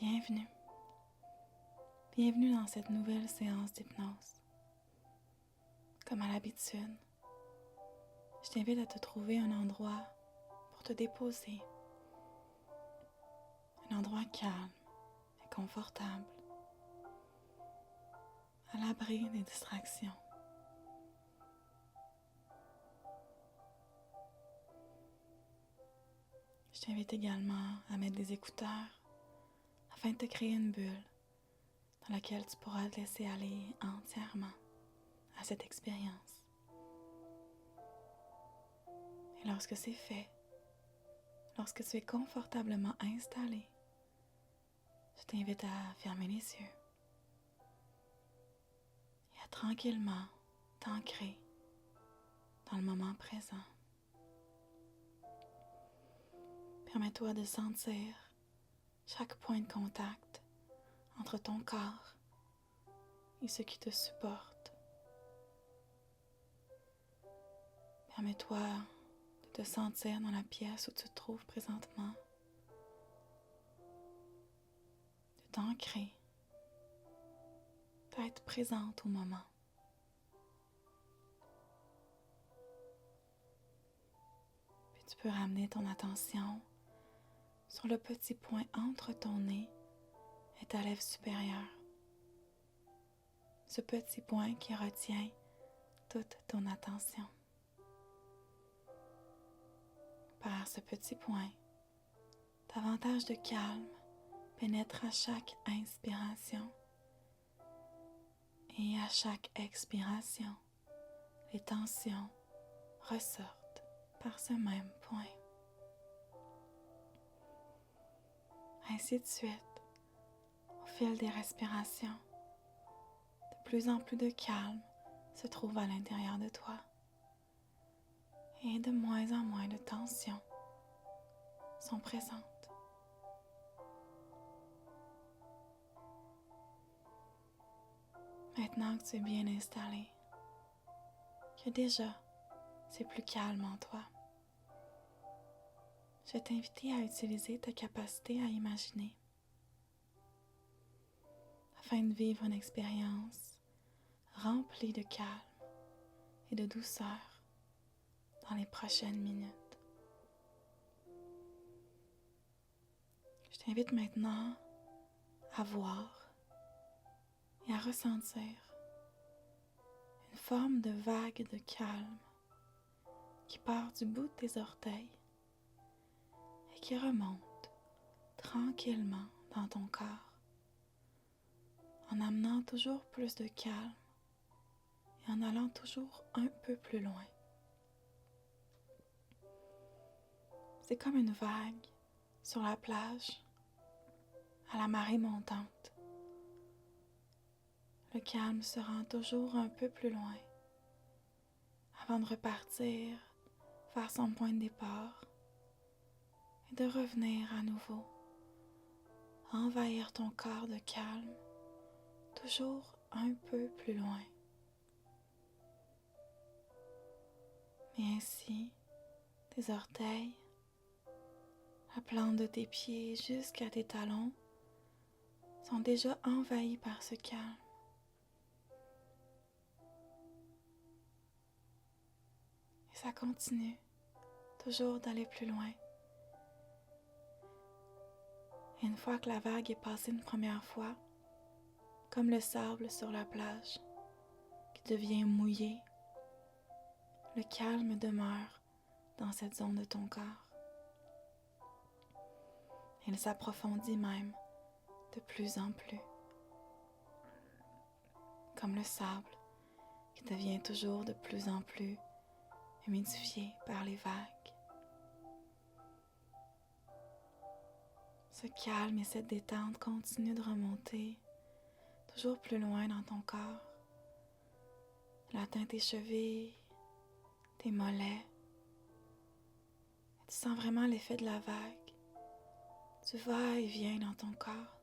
Bienvenue. Bienvenue dans cette nouvelle séance d'hypnose. Comme à l'habitude, je t'invite à te trouver un endroit pour te déposer. Un endroit calme et confortable, à l'abri des distractions. Je t'invite également à mettre des écouteurs afin de te créer une bulle dans laquelle tu pourras te laisser aller entièrement à cette expérience. Et lorsque c'est fait, lorsque tu es confortablement installé, je t'invite à fermer les yeux et à tranquillement t'ancrer dans le moment présent. Permets-toi de sentir chaque point de contact entre ton corps et ce qui te supporte. Permets-toi de te sentir dans la pièce où tu te trouves présentement, de t'ancrer, d'être présente au moment. Puis tu peux ramener ton attention sur le petit point entre ton nez et ta lèvre supérieure. Ce petit point qui retient toute ton attention. Par ce petit point, davantage de calme pénètre à chaque inspiration et à chaque expiration, les tensions ressortent par ce même point. Ainsi de suite, au fil des respirations, de plus en plus de calme se trouve à l'intérieur de toi et de moins en moins de tensions sont présentes. Maintenant que tu es bien installé, que déjà c'est plus calme en toi, je vais t'inviter à utiliser ta capacité à imaginer afin de vivre une expérience remplie de calme et de douceur dans les prochaines minutes. Je t'invite maintenant à voir et à ressentir une forme de vague de calme qui part du bout de tes orteils et qui remonte tranquillement dans ton corps en amenant toujours plus de calme et en allant toujours un peu plus loin. C'est comme une vague sur la plage à la marée montante. Le calme se rend toujours un peu plus loin avant de repartir vers son point de départ et de revenir à nouveau, envahir ton corps de calme, toujours un peu plus loin. Et ainsi, tes orteils, la plante de tes pieds jusqu'à tes talons sont déjà envahis par ce calme. Et ça continue, toujours d'aller plus loin. Et une fois que la vague est passée une première fois, comme le sable sur la plage, qui devient mouillé, le calme demeure dans cette zone de ton corps. Il s'approfondit même de plus en plus, comme le sable qui devient toujours de plus en plus humidifié par les vagues. Ce calme et cette détente continuent de remonter toujours plus loin dans ton corps. Il atteint tes chevilles, tes mollets. Et tu sens vraiment l'effet de la vague. Tu vas et viens dans ton corps.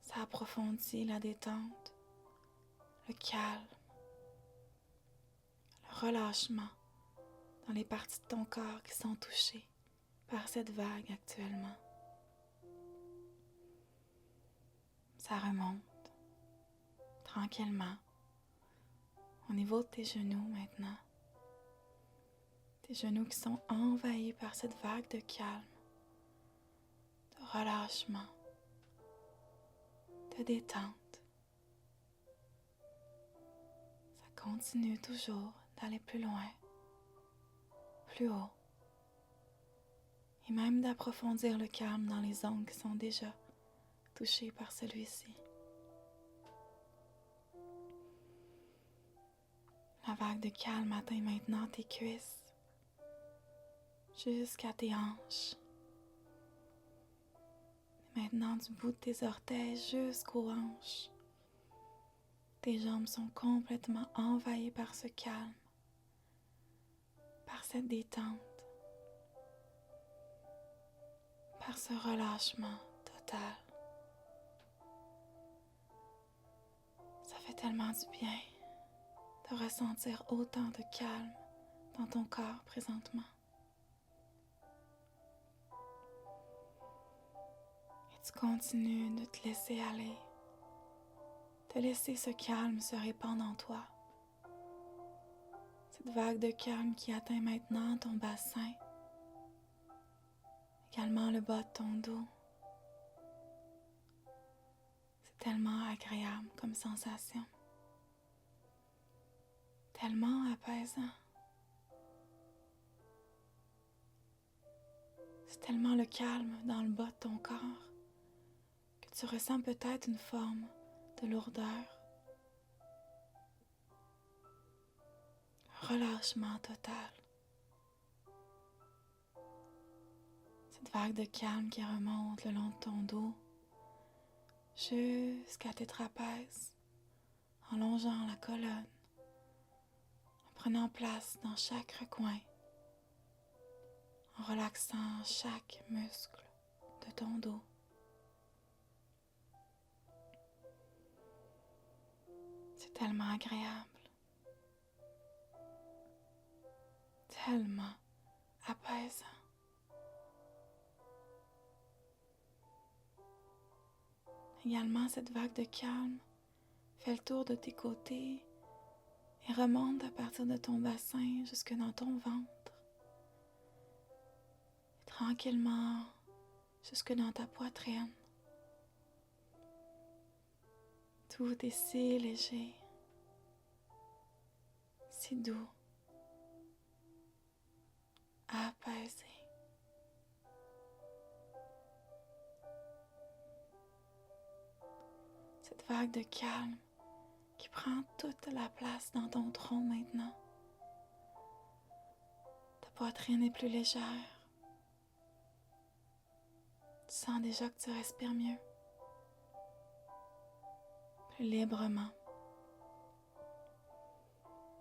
Ça approfondit la détente, le calme, le relâchement dans les parties de ton corps qui sont touchées par cette vague actuellement. Ça remonte tranquillement au niveau de tes genoux maintenant. Tes genoux qui sont envahis par cette vague de calme, de relâchement, de détente. Ça continue toujours d'aller plus loin, plus haut, et même d'approfondir le calme dans les zones qui sont déjà touchées par celui-ci. La vague de calme atteint maintenant tes cuisses, jusqu'à tes hanches. Et maintenant, du bout de tes orteils jusqu'aux hanches, tes jambes sont complètement envahies par ce calme, par cette détente, par ce relâchement total. Ça fait tellement du bien de ressentir autant de calme dans ton corps présentement. Et tu continues de te laisser aller, de laisser ce calme se répandre en toi. Cette vague de calme qui atteint maintenant ton bassin, également le bas de ton dos. C'est tellement agréable comme sensation, tellement apaisant. C'est tellement le calme dans le bas de ton corps que tu ressens peut-être une forme de lourdeur. Relâchement total. Cette vague de calme qui remonte le long de ton dos jusqu'à tes trapèzes, en longeant la colonne, en prenant place dans chaque recoin, en relaxant chaque muscle de ton dos. C'est tellement agréable, tellement apaisant. Également, cette vague de calme fait le tour de tes côtés et remonte à partir de ton bassin jusque dans ton ventre. Et tranquillement jusque dans ta poitrine. Tout est si léger, si doux, apaisé. Cette vague de calme qui prend toute la place dans ton tronc maintenant. Ta poitrine est plus légère. Tu sens déjà que tu respires mieux, plus librement,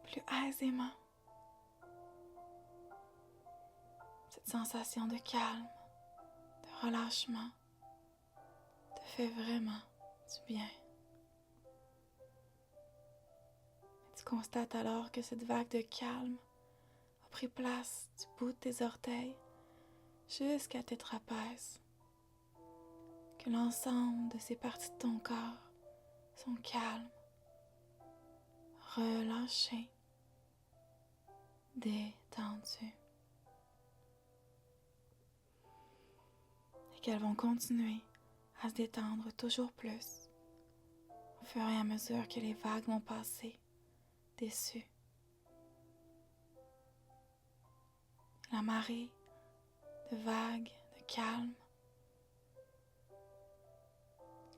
plus aisément. Cette sensation de calme, de relâchement, te fait vraiment du bien. Et tu constates alors que cette vague de calme a pris place du bout de tes orteils jusqu'à tes trapèzes. Que l'ensemble de ces parties de ton corps sont calmes, relâchées, détendues. Et qu'elles vont continuer à se détendre toujours plus au fur et à mesure que les vagues vont passer dessus. La marée de vagues, de calme,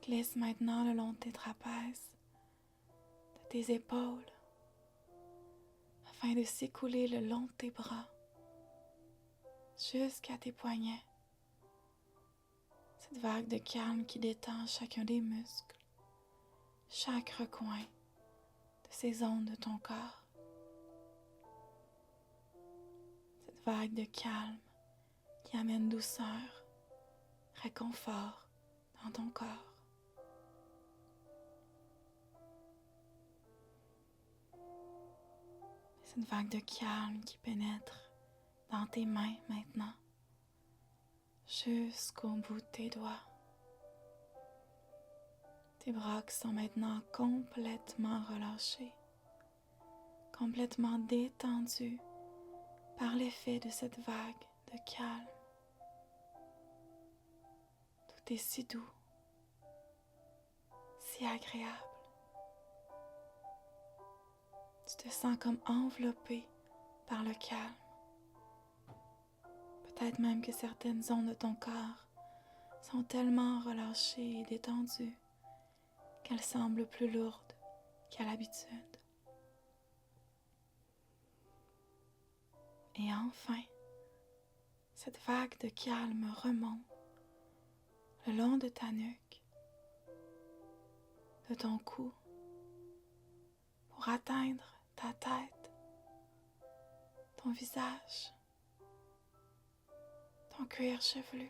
glisse maintenant le long de tes trapèzes, de tes épaules, afin de s'écouler le long de tes bras, jusqu'à tes poignets. Cette vague de calme qui détend chacun des muscles, chaque recoin de ces zones de ton corps. Cette vague de calme qui amène douceur, réconfort dans ton corps. Cette vague de calme qui pénètre dans tes mains maintenant, jusqu'au bout de tes doigts. Tes bras qui sont maintenant complètement relâchés, complètement détendus par l'effet de cette vague de calme. Tout est si doux, si agréable. Tu te sens comme enveloppé par le calme. Peut-être même que certaines zones de ton corps sont tellement relâchées et détendues qu'elles semblent plus lourdes qu'à l'habitude. Et enfin, cette vague de calme remonte le long de ta nuque, de ton cou, pour atteindre ta tête, ton visage, ton cuir chevelu.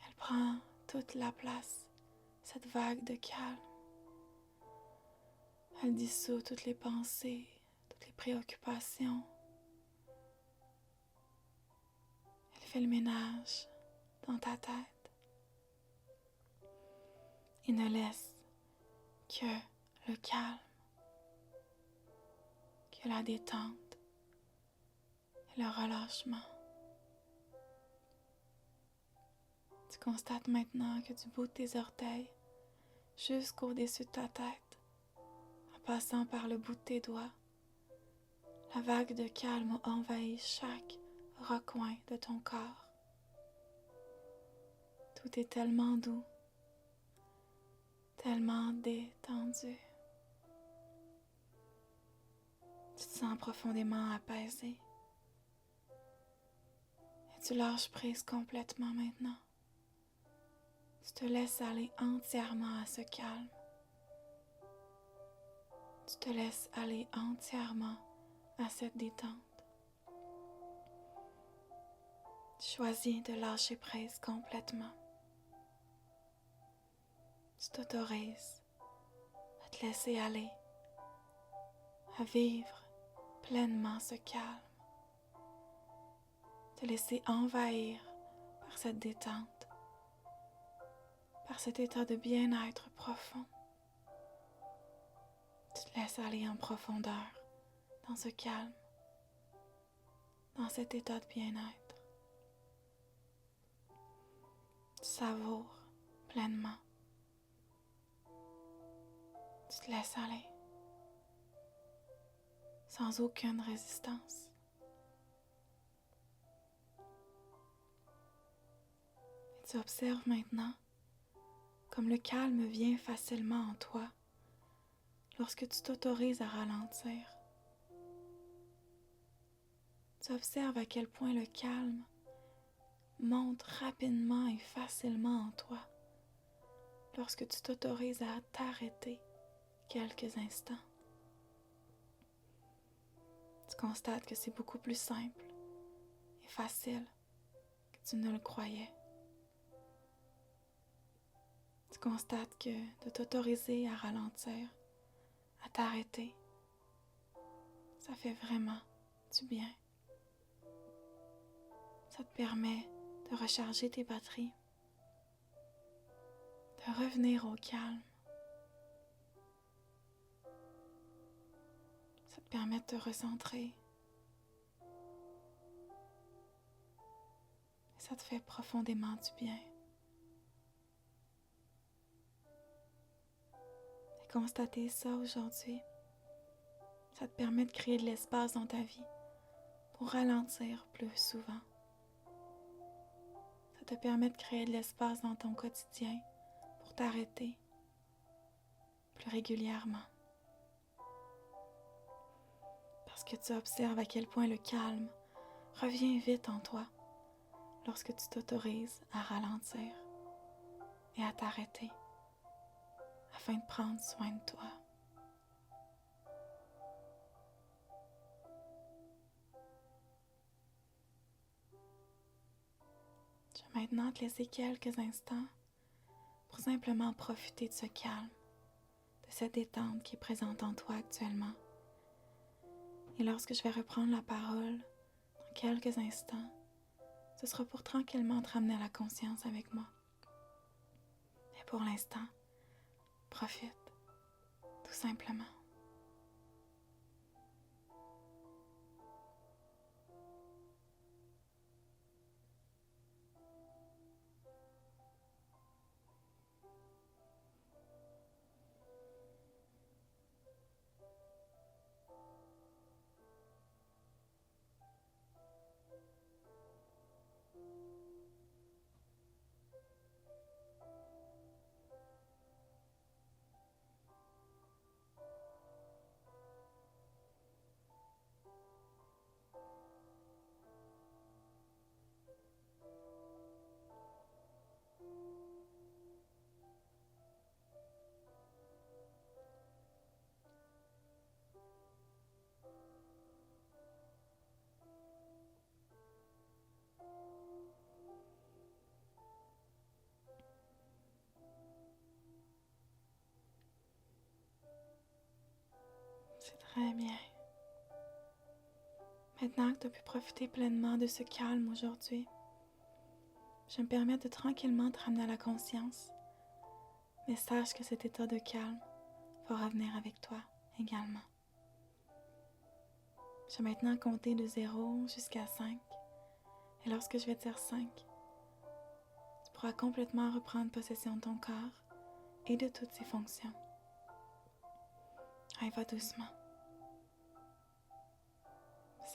Elle prend toute la place, cette vague de calme. Elle dissout toutes les pensées, toutes les préoccupations. Elle fait le ménage dans ta tête et ne laisse que le calme, que la détente et le relâchement. Tu constates maintenant que du bout de tes orteils jusqu'au-dessus de ta tête, en passant par le bout de tes doigts, la vague de calme envahit chaque recoin de ton corps. Tout est tellement doux, tellement détendu. Tu te sens profondément apaisé et tu lâches prise complètement maintenant. Tu te laisses aller entièrement à ce calme. Tu te laisses aller entièrement à cette détente. Tu choisis de lâcher prise complètement. Tu t'autorises à te laisser aller, à vivre pleinement ce calme, te laisser envahir par cette détente, par cet état de bien-être profond. Tu te laisses aller en profondeur dans ce calme, dans cet état de bien-être. Tu savoures pleinement. Tu te laisses aller sans aucune résistance. Et tu observes maintenant comme le calme vient facilement en toi lorsque tu t'autorises à ralentir. Tu observes à quel point le calme monte rapidement et facilement en toi lorsque tu t'autorises à t'arrêter quelques instants. Tu constates que c'est beaucoup plus simple et facile que tu ne le croyais. Tu constates que de t'autoriser à ralentir, à t'arrêter, ça fait vraiment du bien. Ça te permet de recharger tes batteries, de revenir au calme. Ça te permet de te recentrer. Et ça te fait profondément du bien. Et constater ça aujourd'hui, ça te permet de créer de l'espace dans ta vie pour ralentir plus souvent. Ça te permet de créer de l'espace dans ton quotidien pour t'arrêter plus régulièrement. Parce que tu observes à quel point le calme revient vite en toi lorsque tu t'autorises à ralentir et à t'arrêter afin de prendre soin de toi. Je vais maintenant te laisser quelques instants pour simplement profiter de ce calme, de cette détente qui est présente en toi actuellement. Et lorsque je vais reprendre la parole dans quelques instants, ce sera pour tranquillement te ramener à la conscience avec moi. Et pour l'instant, profite, tout simplement. C'est très bien. Maintenant que tu as pu profiter pleinement de ce calme aujourd'hui, je me permets de tranquillement te ramener à la conscience, mais sache que cet état de calme va revenir avec toi également. Je vais maintenant compter de 0 jusqu'à 5, et lorsque je vais dire 5, tu pourras complètement reprendre possession de ton corps et de toutes ses fonctions. Allez, va doucement.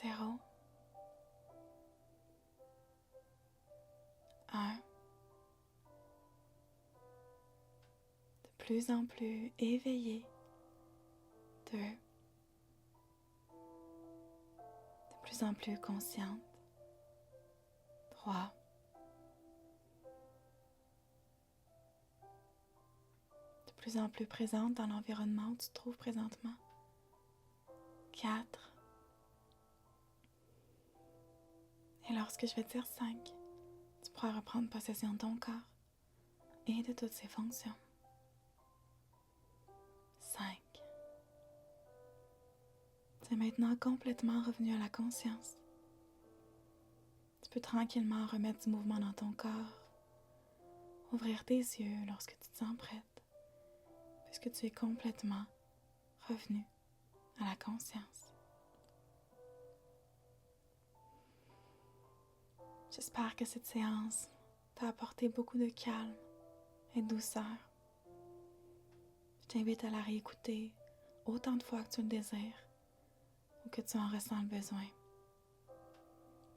0, 1, de plus en plus éveillé, 2, de plus en plus consciente, 3, de plus en plus présente dans l'environnement où tu te trouves présentement, 4, et lorsque je vais dire 5, tu pourras reprendre possession de ton corps et de toutes ses fonctions. 5. Tu es maintenant complètement revenu à la conscience. Tu peux tranquillement remettre du mouvement dans ton corps, ouvrir tes yeux lorsque tu te sens prête, puisque tu es complètement revenu à la conscience. J'espère que cette séance t'a apporté beaucoup de calme et de douceur. Je t'invite à la réécouter autant de fois que tu le désires ou que tu en ressens le besoin,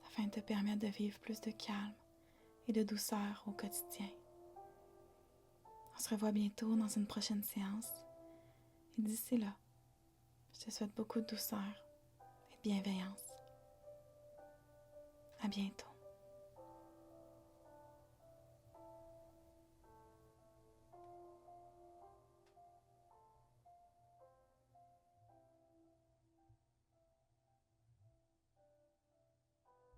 afin de te permettre de vivre plus de calme et de douceur au quotidien. On se revoit bientôt dans une prochaine séance et d'ici là, je te souhaite beaucoup de douceur et de bienveillance. À bientôt.